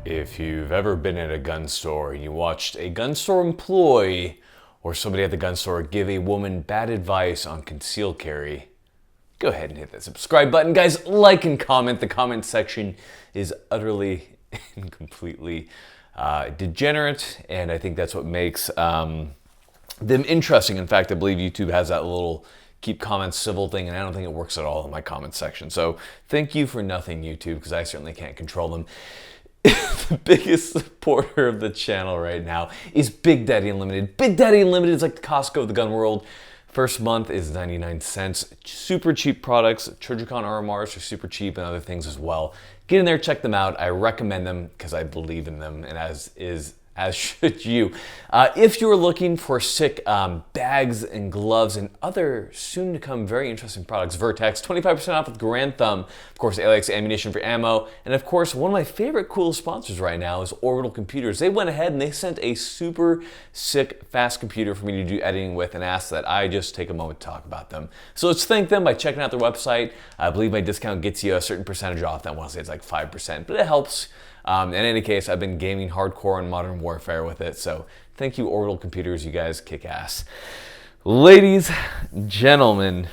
If you've ever been at a gun store and you watched a gun store employee or somebody at the gun store give a woman bad advice on concealed carry, go ahead and hit that subscribe button. Guys, like and comment. The comment section is utterly and completely degenerate, and I think that's what makes them interesting. In fact, I believe YouTube has that little keep comments civil thing, and I don't think it works at all in my comment section. So thank you for nothing, YouTube, because I certainly can't control them. The biggest supporter of the channel right now is Big Daddy Unlimited. Big Daddy Unlimited is like the Costco of the gun world. First month is 99 cents. Super cheap products. Trigicon RMRs are super cheap and other things as well. Get in there, check them out. I recommend them because I believe in them, and as should you. If you're looking for sick bags and gloves and other soon-to-come very interesting products, Vertex, 25% off with Garand Thumb, of course, ALX ammunition for ammo, and of course, one of my favorite cool sponsors right now is Orbital Computers. They went ahead and they sent a super sick, fast computer for me to do editing with and asked that I just take a moment to talk about them. So let's thank them by checking out their website. I believe my discount gets you a certain percentage off. I want to say it's like 5%, but it helps. In any case, I've been gaming hardcore on Modern Warfare with it, so thank you, Orbital Computers. You guys kick ass. Ladies, gentlemen,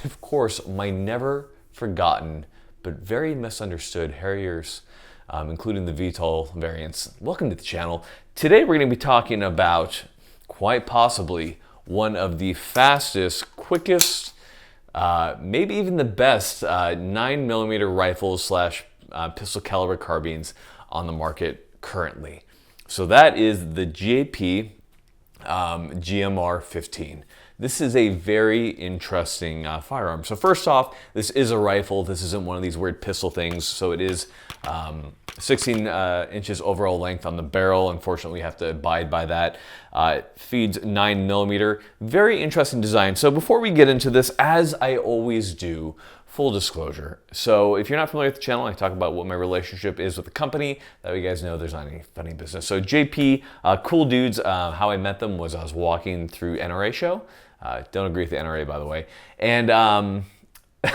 of course, my never forgotten but very misunderstood Harriers, including the VTOL variants. Welcome to the channel. Today we're going to be talking about, quite possibly, one of the fastest, quickest, maybe even the best 9mm rifles slash pistol caliber carbines on the market currently. So that is the GAP GMR-15. This is a very interesting firearm. So first off, this is a rifle. This isn't one of these weird pistol things. So it is 16 inches overall length on the barrel. Unfortunately, we have to abide by that. It feeds 9mm. Very interesting design. So before we get into this, as I always do, full disclosure. So if you're not familiar with the channel, I talk about what my relationship is with the company. That way you guys know there's not any funny business. So JP, cool dudes. How I met them was I was walking through NRA show. Don't agree with the NRA, by the way. And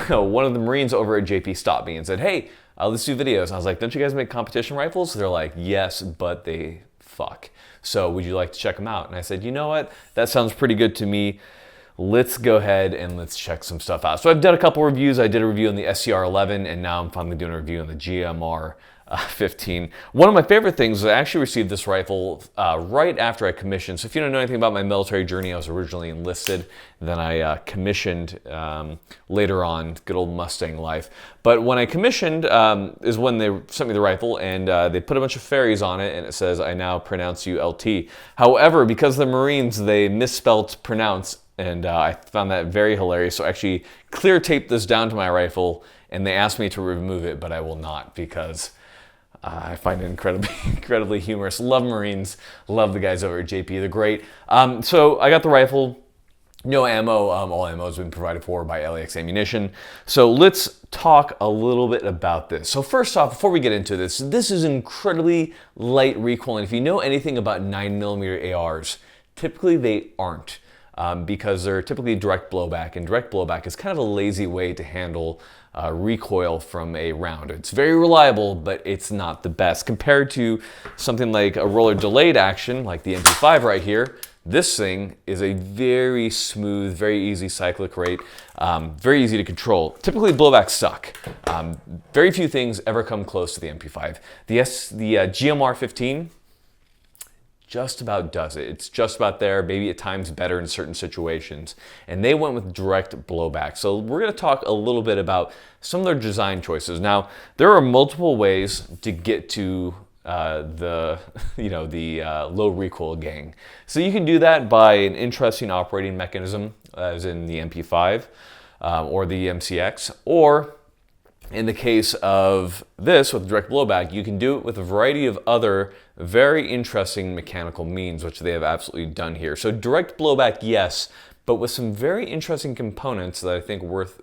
one of the Marines over at JP stopped me and said, hey, let's do videos. And I was like, don't you guys make competition rifles? They're like, yes, but they fuck. So would you like to check them out? And I said, you know what? That sounds pretty good to me. Let's go ahead and let's check some stuff out. So I've done a couple reviews. I did a review on the SCR-11, and now I'm finally doing a review on the GMR-15. One of my favorite things is I actually received this rifle right after I commissioned. So if you don't know anything about my military journey, I was originally enlisted. Then I commissioned later on, good old Mustang life. But when I commissioned is when they sent me the rifle, and they put a bunch of fairies on it, and it says, I now pronounce you LT. However, because the Marines, they misspelled pronounce, and I found that very hilarious. So I actually clear taped this down to my rifle, and they asked me to remove it, but I will not because I find it incredibly humorous. Love Marines, love the guys over at JP, they're great. So I got the rifle, no ammo, all ammo has been provided for by LAX ammunition. So let's talk a little bit about this. So first off, before we get into this, this is incredibly light recoil, and if you know anything about 9mm ARs, typically they aren't. Because they're typically direct blowback, and direct blowback is kind of a lazy way to handle recoil from a round. It's very reliable, but it's not the best. Compared to something like a roller delayed action, like the MP5 right here, this thing is a very smooth, very easy cyclic rate, very easy to control. Typically blowbacks suck. Very few things ever come close to the MP5. The GMR-15, just about does it. It's just about there, maybe at times better in certain situations. And they went with direct blowback. So we're gonna talk a little bit about some of their design choices. Now, there are multiple ways to get to the low recoil gang. So you can do that by an interesting operating mechanism, as in the MP5 or the MCX, or in the case of this, with direct blowback, you can do it with a variety of other very interesting mechanical means, which they have absolutely done here. So direct blowback, yes, but with some very interesting components that I think are worth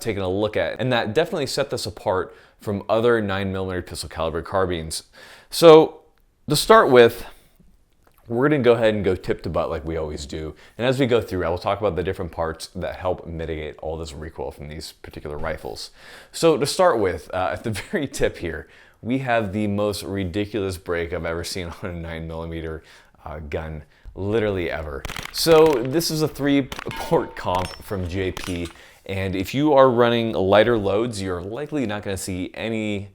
taking a look at, and that definitely set this apart from other 9mm pistol caliber carbines. So to start with, we're going to go ahead and go tip to butt like we always do. And as we go through, I will talk about the different parts that help mitigate all this recoil from these particular rifles. So to start with, at the very tip here, we have the most ridiculous break I've ever seen on a 9mm gun, literally ever. So this is a 3-port comp from JP, and if you are running lighter loads, you're likely not going to see any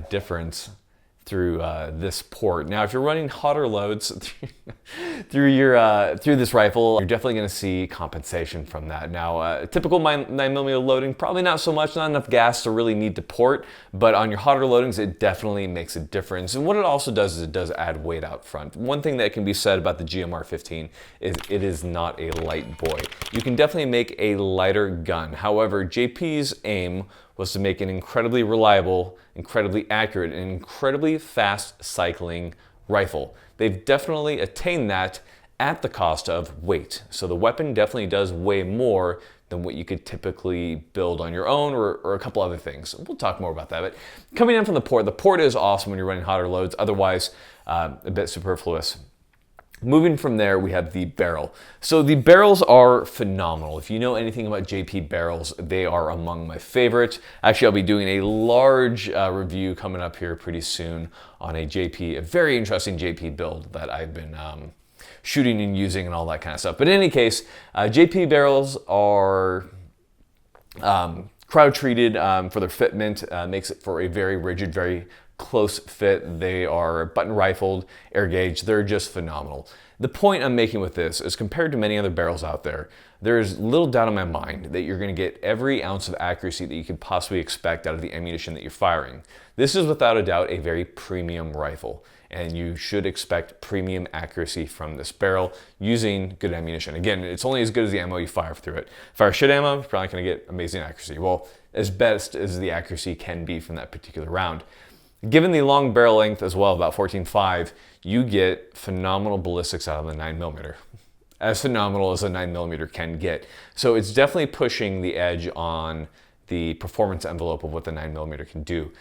difference through this port. Now, if you're running hotter loads through this rifle, you're definitely going to see compensation from that. Now, typical 9mm loading, probably not so much, not enough gas to really need to port, but on your hotter loadings, it definitely makes a difference. And what it also does is it does add weight out front. One thing that can be said about the GMR-15 is it is not a light boy. You can definitely make a lighter gun. However, JP's aim was to make an incredibly reliable, incredibly accurate, and incredibly fast cycling rifle. They've definitely attained that at the cost of weight. So the weapon definitely does weigh more than what you could typically build on your own, or a couple other things. We'll talk more about that. But coming in from the port is awesome when you're running hotter loads, otherwise a bit superfluous. Moving from there, we have the barrel. So the barrels are phenomenal. If you know anything about JP barrels, they are among my favorites. Actually, I'll be doing a large review coming up here pretty soon on a very interesting JP build that I've been shooting and using and all that kind of stuff. But in any case, JP barrels are crowd treated for their fitment, makes it for a very rigid, very close fit. They are button rifled, air gauge. They're just phenomenal. The point I'm making with this is, compared to many other barrels out there, there's little doubt in my mind that you're going to get every ounce of accuracy that you could possibly expect out of the ammunition that you're firing. This is without a doubt a very premium rifle, and you should expect premium accuracy from this barrel using good ammunition. Again, it's only as good as the ammo you fire through it. Fire shit ammo, you're probably not going to get amazing accuracy. Well, as best as the accuracy can be from that particular round. Given the long barrel length as well, about 14.5, you get phenomenal ballistics out of the 9mm. As phenomenal as a 9mm can get. So it's definitely pushing the edge on the performance envelope of what the 9mm can do.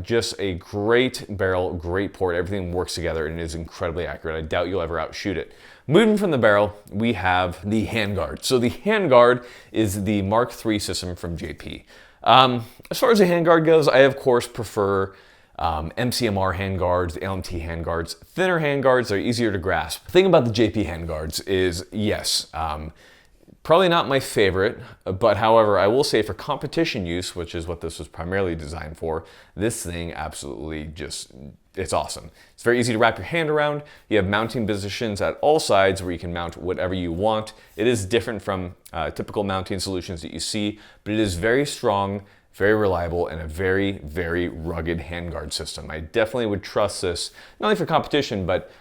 Just a great barrel, great port, everything works together and it is incredibly accurate. I doubt you'll ever outshoot it. Moving from the barrel, we have the handguard. So the handguard is the Mark III system from JP. As far as the handguard goes, I of course prefer MCMR handguards, LMT handguards. Thinner handguards are easier to grasp. The thing about the JP handguards is, yes, probably not my favorite, but however, I will say for competition use, which is what this was primarily designed for, this thing absolutely it's awesome. It's very easy to wrap your hand around. You have mounting positions at all sides where you can mount whatever you want. It is different from typical mounting solutions that you see, but it is very strong, very reliable, and a very, very rugged handguard system. I definitely would trust this, not only for competition, but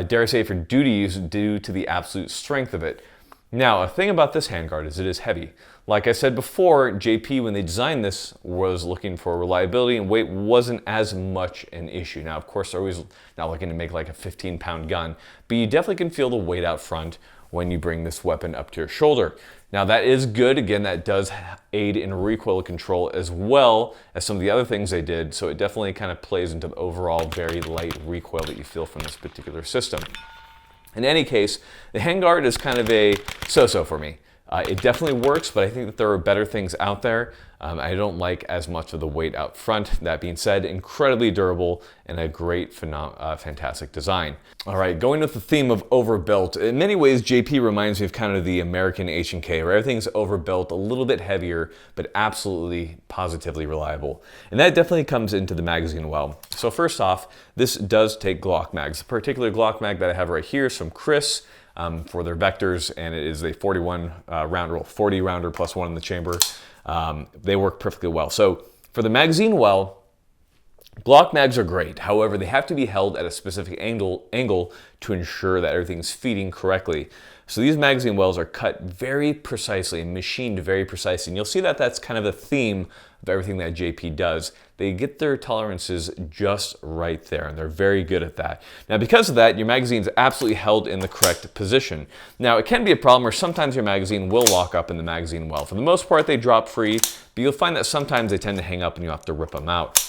dare I say for duty use due to the absolute strength of it. Now, a thing about this handguard is it is heavy. Like I said before, JP, when they designed this, was looking for reliability, and weight wasn't as much an issue. Now, of course, they're always not looking to make like a 15-pound gun, but you definitely can feel the weight out front when you bring this weapon up to your shoulder. Now that is good. Again, that does aid in recoil control as well as some of the other things they did. So it definitely kind of plays into the overall very light recoil that you feel from this particular system. In any case, the handguard is kind of a so-so for me. It definitely works, but I think that there are better things out there. I don't like as much of the weight out front. That being said, incredibly durable and a great, fantastic design. All right, going with the theme of overbuilt. In many ways, JP reminds me of kind of the American H&K, where everything's overbuilt, a little bit heavier, but absolutely, positively reliable. And that definitely comes into the magazine well. So first off, this does take Glock mags. The particular Glock mag that I have right here is from Chris. For their vectors, and it is a 41 round roll, 40 rounder plus one in the chamber. They work perfectly well. So for the magazine well, Glock mags are great. However, they have to be held at a specific angle to ensure that everything's feeding correctly. So these magazine wells are cut very precisely and machined very precisely. And you'll see that that's kind of the theme of everything that JP does. They get their tolerances just right there, and they're very good at that. Now, because of that, your magazine's absolutely held in the correct position. Now, it can be a problem where sometimes your magazine will lock up in the magazine well. For the most part, they drop free, but you'll find that sometimes they tend to hang up and you have to rip them out.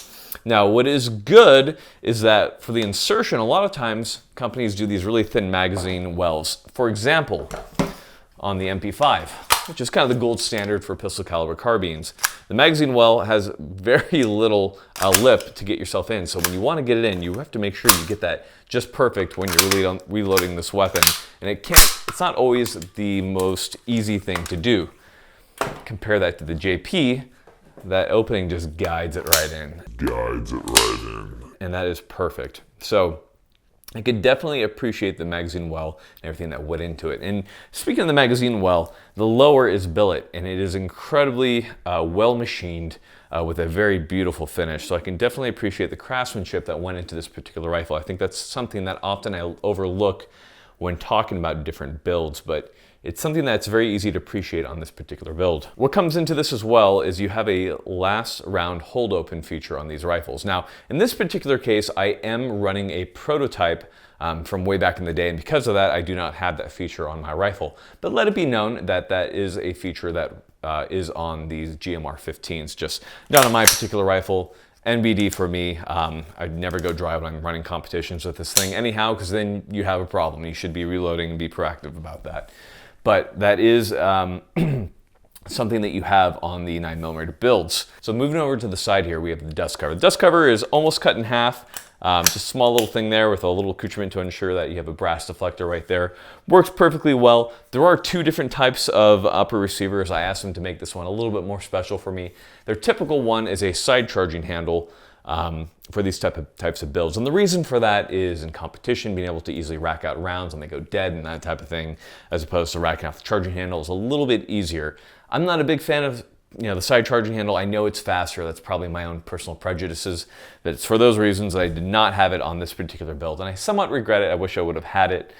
Now, what is good is that for the insertion, a lot of times companies do these really thin magazine wells. For example, on the MP5. which is kind of the gold standard for pistol caliber carbines. The magazine well has very little lip to get yourself in, so when you want to get it in, you have to make sure you get that just perfect when you're reloading this weapon. And it's not always the most easy thing to do. Compare that to the JP, that opening just guides it right in. And that is perfect. So I could definitely appreciate the magazine well and everything that went into it. And speaking of the magazine well, the lower is billet, and it is incredibly well machined with a very beautiful finish. So I can definitely appreciate the craftsmanship that went into this particular rifle. I think that's something that often I overlook when talking about different builds, but it's something that's very easy to appreciate on this particular build. What comes into this as well is you have a last round hold open feature on these rifles. Now, in this particular case, I am running a prototype from way back in the day, and because of that, I do not have that feature on my rifle. But let it be known that that is a feature that is on these GMR-15s, just not on my particular rifle. NBD for me. I'd never go dry when I'm running competitions with this thing anyhow, because then you have a problem. You should be reloading and be proactive about that. But that is something that you have on the 9mm builds. So moving over to the side here, we have the dust cover. The dust cover is almost cut in half. Just a small little thing there with a little accoutrement to ensure that you have a brass deflector right there. Works perfectly well. There are two different types of upper receivers. I asked them to make this one a little bit more special for me. Their typical one is a side charging handle for these types of builds. And the reason for that is in competition, being able to easily rack out rounds when they go dead and that type of thing, as opposed to racking off the charging handle is a little bit easier. I'm not a big fan of the side charging handle. I know it's faster. That's probably my own personal prejudices. But it's for those reasons that I did not have it on this particular build. And I somewhat regret it. I wish I would have had it.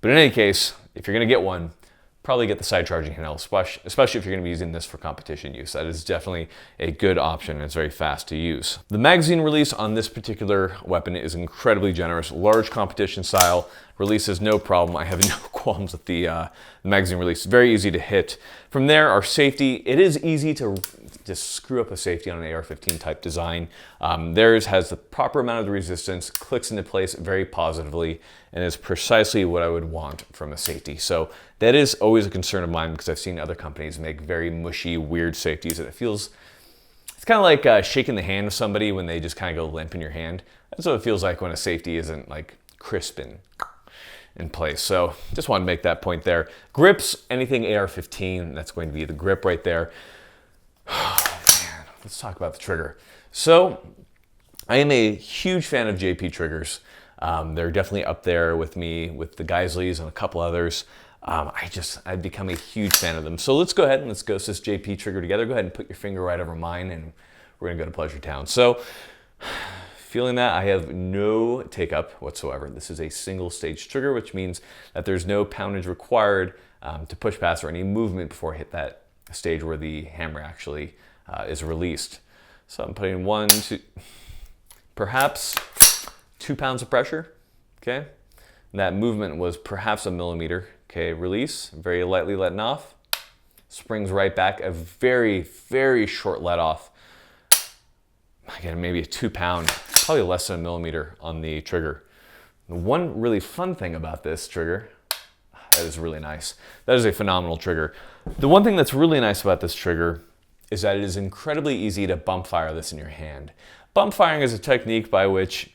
But in any case, if you're going to get one, probably get the side charging handle, especially if you're going to be using this for competition use. That is definitely a good option, and it's very fast to use. The magazine release on this particular weapon is incredibly generous. Large competition style release is no problem. I have no qualms with the magazine release. Very easy to hit. From there, our safety. It is easy to just screw up a safety on an AR-15 type design. Theirs has the proper amount of the resistance, clicks into place very positively, and is precisely what I would want from a safety. So that is always a concern of mine, because I've seen other companies make very mushy, weird safeties, and it's kind of like shaking the hand of somebody when they just kind of go limp in your hand. That's what it feels like when a safety isn't like crisp and in place. So just want to make that point there. Grips, anything AR-15, that's going to be the grip right there. Oh, man. Let's talk about the trigger. So I am a huge fan of JP triggers. They're definitely up there with me, with the Geisleys and a couple others. I've become a huge fan of them. So let's go ahead and let's ghost this JP trigger together. Go ahead and put your finger right over mine, and we're gonna go to Pleasure Town. So feeling that, I have no take up whatsoever. This is a single stage trigger, which means that there's no poundage required to push past or any movement before I hit that stage where the hammer actually is released. So I'm putting 1, 2, perhaps 2 pounds of pressure, okay? And that movement was perhaps a millimeter, okay? Release, very lightly letting off. Springs right back, a very, very short let off. Again, maybe a 2 pound, probably less than a millimeter on the trigger. The one really fun thing about this trigger, that is really nice. That is a phenomenal trigger. The one thing that's really nice about this trigger is that it is incredibly easy to bump fire this in your hand. Bump firing is a technique by which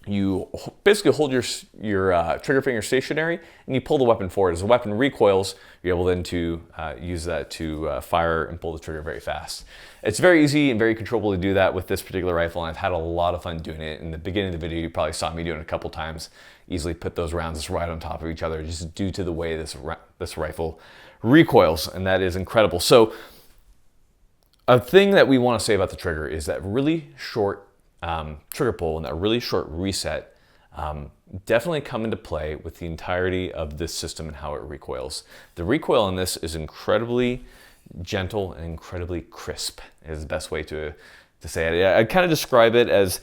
you basically hold your trigger finger stationary and you pull the weapon forward. As the weapon recoils, you're able then to use that to fire and pull the trigger very fast. It's very easy and very controllable to do that with this particular rifle, and I've had a lot of fun doing it. In the beginning of the video, you probably saw me doing it a couple times. Easily put those rounds right on top of each other just due to the way this rifle recoils, and that is incredible. So a thing that we want to say about the trigger is that really short trigger pull and that really short reset definitely come into play with the entirety of this system and how it recoils. The recoil on this is incredibly gentle and incredibly crisp, is the best way to say it. I kind of describe it as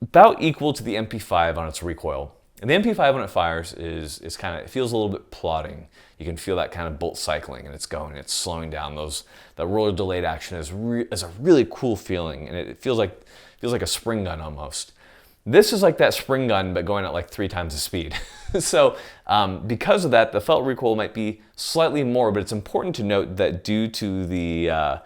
about equal to the MP5 on its recoil. And the MP5 when it fires is kind of, it feels a little bit plodding. You can feel that kind of bolt cycling, and it's going, it's slowing down. That roller delayed action is a really cool feeling, and it feels like a spring gun almost. This is like that spring gun, but going at like 3 times the speed. So because of that, the felt recoil might be slightly more, but it's important to note that due to the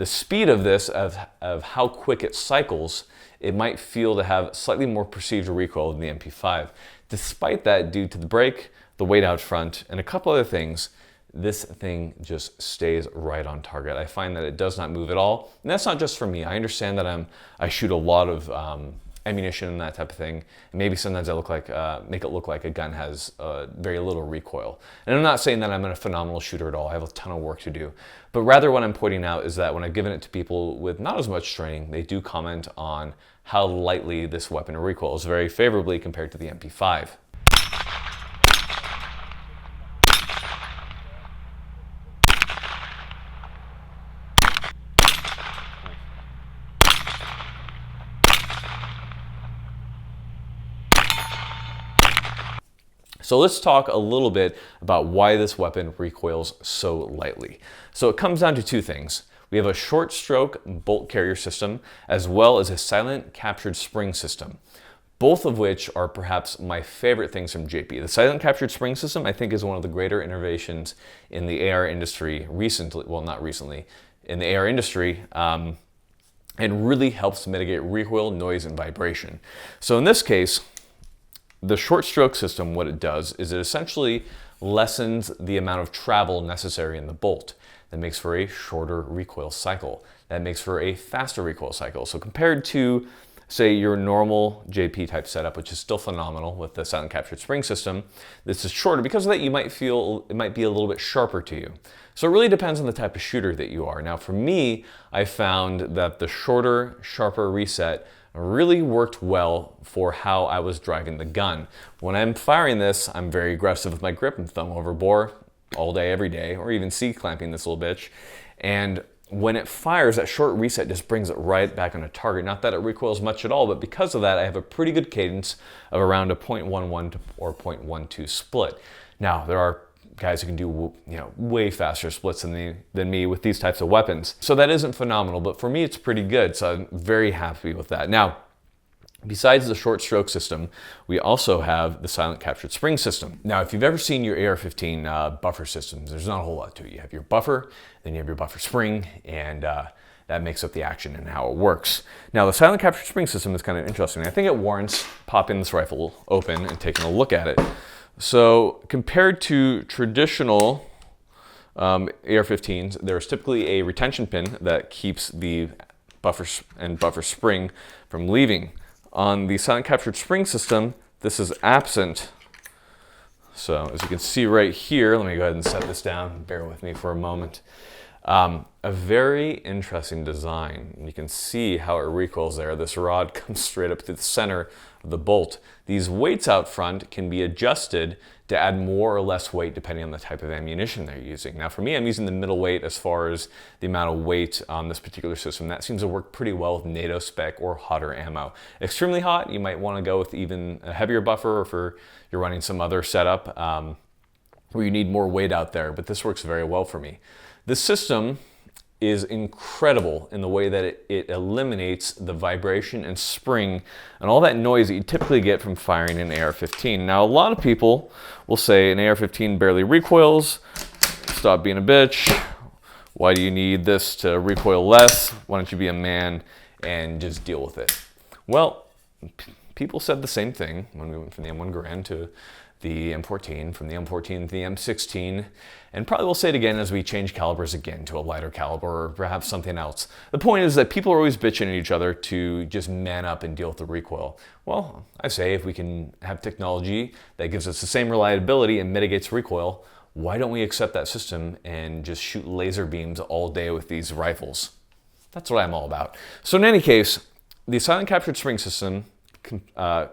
speed of this, of how quick it cycles, it might feel to have slightly more perceived recoil than the MP5. Despite that, due to the brake, the weight out front, and a couple other things, this thing just stays right on target. I find that it does not move at all. And that's not just for me. I understand that I shoot a lot of ammunition and that type of thing. And maybe sometimes I make it look like a gun has very little recoil. And I'm not saying that I'm a phenomenal shooter at all. I have a ton of work to do. But rather what I'm pointing out is that when I've given it to people with not as much training, they do comment on how lightly this weapon recoils very favorably compared to the MP5. So let's talk a little bit about why this weapon recoils so lightly. So it comes down to 2 things. We have a short stroke bolt carrier system, as well as a silent captured spring system, both of which are perhaps my favorite things from JP. The silent captured spring system, I think, is one of the greater innovations in the AR industry recently, well, not recently, in the AR industry, and really helps mitigate recoil, noise, and vibration. So in this case, the short stroke system, what it does is it essentially lessens the amount of travel necessary in the bolt. That makes for a shorter recoil cycle. That makes for a faster recoil cycle. So compared to, say, your normal JP type setup, which is still phenomenal with the silent captured spring system, this is shorter. Because of that, you might feel it might be a little bit sharper to you. So it really depends on the type of shooter that you are. Now for me, I found that the shorter, sharper reset really worked well for how I was driving the gun. When I'm firing this, I'm very aggressive with my grip and thumb over bore all day, every day, or even C-clamping this little bitch. And when it fires, that short reset just brings it right back on a target. Not that it recoils much at all, but because of that, I have a pretty good cadence of around a 0.11 or 0.12 split. Now, there are guys who can do way faster splits than me with these types of weapons. So that isn't phenomenal, but for me it's pretty good, so I'm very happy with that. Now, besides the short stroke system, we also have the silent captured spring system. Now, if you've ever seen your AR-15 buffer systems, there's not a whole lot to it. You have your buffer, then you have your buffer spring, and that makes up the action and how it works. Now, the silent captured spring system is kind of interesting. I think it warrants popping this rifle open and taking a look at it. So compared to traditional AR-15s, there's typically a retention pin that keeps the buffer and buffer spring from leaving. On the silent captured spring system, this is absent. So as you can see right here, let me go ahead and set this down. Bear with me for a moment. A very interesting design. You can see how it recoils there. This rod comes straight up to the center of the bolt. These weights out front can be adjusted to add more or less weight depending on the type of ammunition they're using. Now for me, I'm using the middle weight as far as the amount of weight on this particular system. That seems to work pretty well with NATO spec or hotter ammo. Extremely hot, you might want to go with even a heavier buffer, or if you're running some other setup where you need more weight out there, but this works very well for me. This system is incredible in the way that it eliminates the vibration and spring and all that noise that you typically get from firing an AR-15. Now, a lot of people will say an AR-15 barely recoils, stop being a bitch, why do you need this to recoil less? Why don't you be a man and just deal with it? Well, people said the same thing when we went from the M1 Garand to the M14, from the M14 to the M16, and probably will say it again as we change calibers again to a lighter caliber or perhaps something else. The point is that people are always bitching at each other to just man up and deal with the recoil. Well, I say if we can have technology that gives us the same reliability and mitigates recoil, why don't we accept that system and just shoot laser beams all day with these rifles? That's what I'm all about. So in any case, the silent captured spring system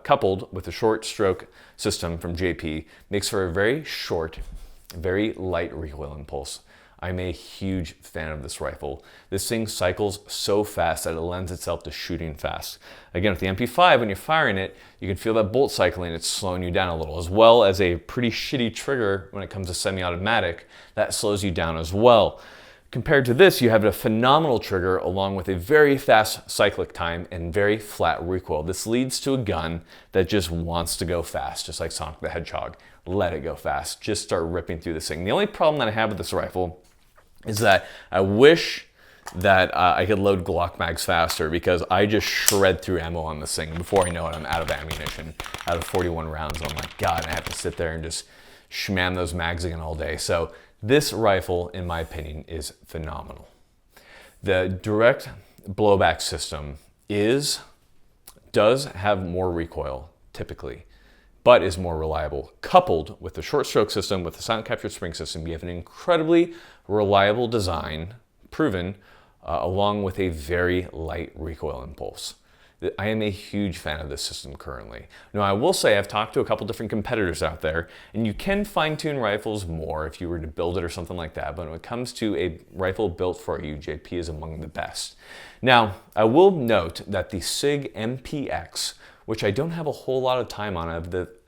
coupled with the short stroke system from JP makes for a very short, very light recoil impulse. I'm a huge fan of this rifle. This thing cycles so fast that it lends itself to shooting fast. Again, with the MP5, when you're firing it, you can feel that bolt cycling, it's slowing you down a little, as well as a pretty shitty trigger when it comes to semi-automatic, that slows you down as well. Compared to this, you have a phenomenal trigger along with a very fast cyclic time and very flat recoil. This leads to a gun that just wants to go fast, just like Sonic the Hedgehog. Let it go fast. Just start ripping through this thing. The only problem that I have with this rifle is that I wish that I could load Glock mags faster, because I just shred through ammo on this thing. Before I know it, I'm out of ammunition, out of 41 rounds. I'm like, God, I have to sit there and just shmam those mags again all day. So this rifle, in my opinion, is phenomenal. The direct blowback system does have more recoil, typically, but is more reliable. Coupled with the short stroke system, with the silent captured spring system, you have an incredibly reliable design, proven, along with a very light recoil impulse. I am a huge fan of this system currently. Now, I will say I've talked to a couple different competitors out there, and you can fine-tune rifles more if you were to build it or something like that, but when it comes to a rifle built for you, JP is among the best. Now, I will note that the SIG MPX, which I don't have a whole lot of time on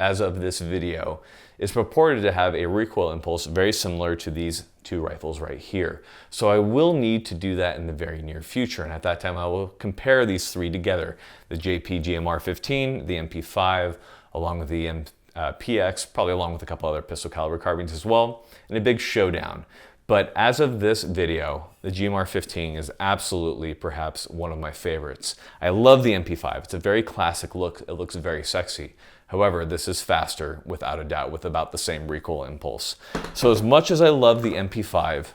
as of this video, is purported to have a recoil impulse very similar to these two rifles right here. So I will need to do that in the very near future, and at that time I will compare these three together. The JP GMR-15, the MP5, along with the PX, probably along with a couple other pistol caliber carbines as well, in a big showdown. But as of this video, the GMR-15 is absolutely perhaps one of my favorites. I love the MP5. It's a very classic look. It looks very sexy. However, this is faster, without a doubt, with about the same recoil impulse. So as much as I love the MP5,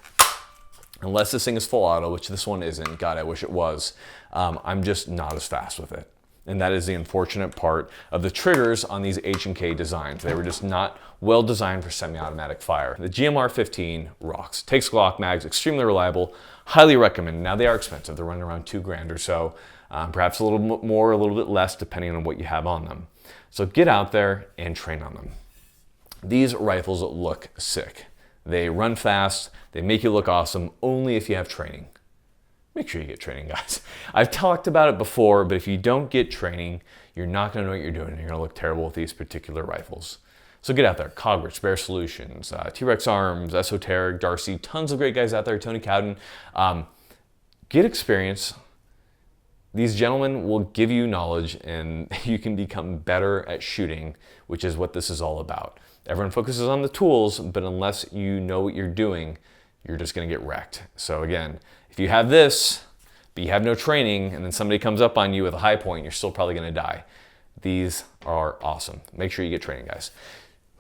unless this thing is full auto, which this one isn't, God, I wish it was, I'm just not as fast with it. And that is the unfortunate part of the triggers on these H&K designs. They were just not well designed for semi-automatic fire. The GMR-15 rocks. Takes Glock mags, extremely reliable, highly recommended. Now they are expensive. They're running around $2,000 or so, perhaps a little more, a little bit less, depending on what you have on them. So get out there and train on them. These rifles look sick. They run fast, they make you look awesome only if you have training. Make sure you get training, guys. I've talked about it before, but if you don't get training, you're not gonna know what you're doing. You're gonna look terrible with these particular rifles. So get out there. Cogwitch, Bear Solutions, T-Rex Arms, Esoteric, Darcy, tons of great guys out there, Tony Cowden. Get experience. These gentlemen will give you knowledge, and you can become better at shooting, which is what this is all about. Everyone focuses on the tools, but unless you know what you're doing, you're just gonna get wrecked. So again, if you have this, but you have no training, and then somebody comes up on you with a high point, you're still probably gonna die. These are awesome. Make sure you get training, guys.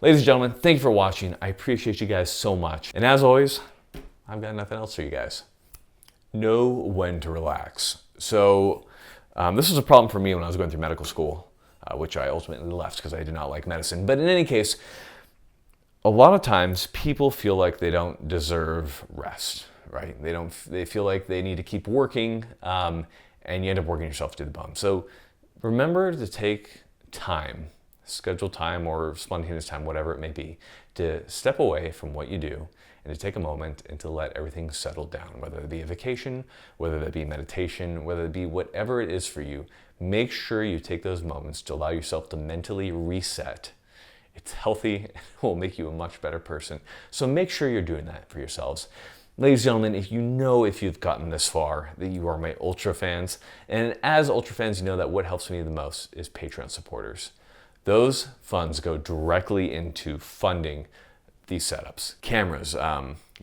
Ladies and gentlemen, thank you for watching. I appreciate you guys so much. And as always, I've got nothing else for you guys. Know when to relax. So this was a problem for me when I was going through medical school, which I ultimately left because I did not like medicine. But in any case, a lot of times people feel like they don't deserve rest, right? They feel like they need to keep working, and you end up working yourself to the bone. So remember to take time, schedule time or spontaneous time, whatever it may be, to step away from what you do and to take a moment and to let everything settle down, whether it be a vacation, whether it be meditation, whether it be whatever it is for you. Make sure you take those moments to allow yourself to mentally reset. It's healthy and will make you a much better person. So make sure you're doing that for yourselves. Ladies and gentlemen, if you've gotten this far, that you are my Ultra fans. And as Ultra fans, you know that what helps me the most is Patreon supporters. Those funds go directly into funding these setups. Cameras,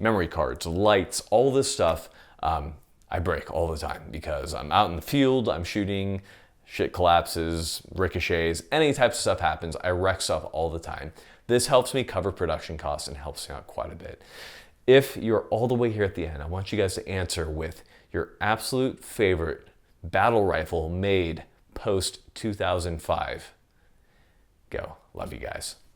memory cards, lights, all this stuff I break all the time because I'm out in the field, I'm shooting, shit collapses, ricochets, any type of stuff happens. I wreck stuff all the time. This helps me cover production costs and helps me out quite a bit. If you're all the way here at the end, I want you guys to answer with your absolute favorite battle rifle made post 2005. Go. Love you guys.